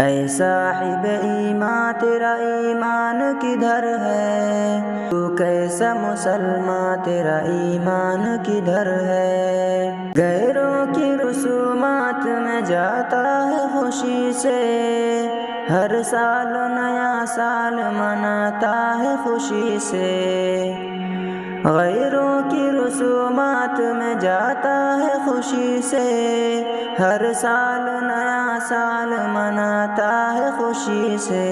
اے صاحب ایمان تیرا ایمان کدھر ہے؟ تو کیسا مسلمان تیرا ایمان کدھر ہے؟ غیروں کی رسومات میں جاتا ہے خوشی سے، ہر سال نیا سال مناتا ہے خوشی سے۔ غیروں کی رسومات میں جاتا ہے خوشی سے، ہر سال نیا سال مناتا ہے خوشی سے۔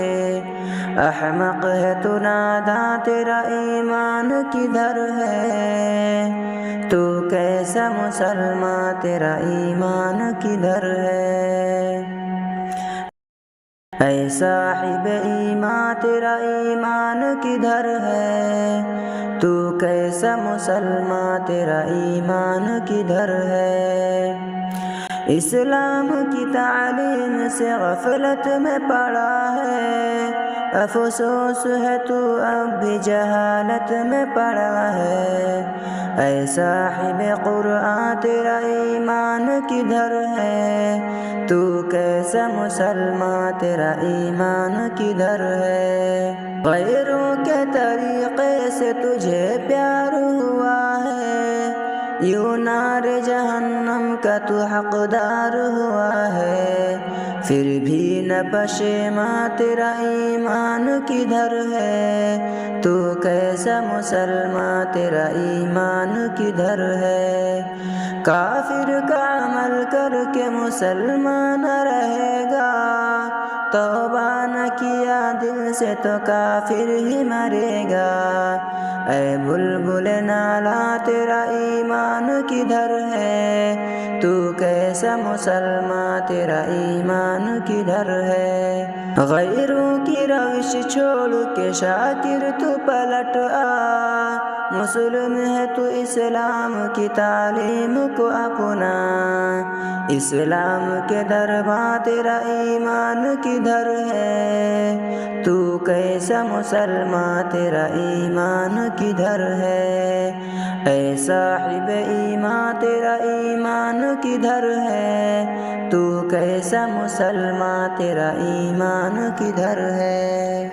احمق ہے تو ناداں تیرا ایمان کدھر ہے؟ تو کیسا مسلمان تیرا ایمان کدھر ہے؟ اے صاحب ایمان تیرا ایمان کدھر ہے؟ تو کیسا مسلمان تیرا ایمان کدھر ہے؟ اسلام کی تعلیم سے غفلت میں پڑا ہے، افسوس ہے تو اب بھی جہالت میں پڑا ہے۔ اے صاحب قرآن تیرا ایمان کدھر ہے؟ تو کیسا مسلمان تیرا ایمان کدھر ہے؟ غیروں کے طریقے سے تجھے پیار ہوا ہے، یوں نار جہنم کا تو حقدار ہوا ہے۔ پھر بھی نہ پشیماں تیرا ایمان کدھر ہے؟ تو کیسا مسلمان تیرا ایمان کدھر ہے؟ کافر کا عمل کر کے مسلمان رہے گا، توبہ نہ کیا دل سے تو کافر ہی مرے گا۔ اے بلبل نالا تیرا ایمان کدھر ہے؟ تو کیسا مسلمان تیرا ایمان کدھر ہے؟ غیروں کی روش چھوڑ کے شاکر تو پلٹ آ، مسلم ہے تو اسلام کی تعلیم کو اپنا۔ اسلام کے درباں تیرا ایمان کدھر ہے؟ تو کیسا مسلمان تیرا ایمان کدھر ہے؟ اے صاحب ایمان تیرا ایمان کدھر ہے؟ تو کیسا مسلمان تیرا ایمان کدھر ہے؟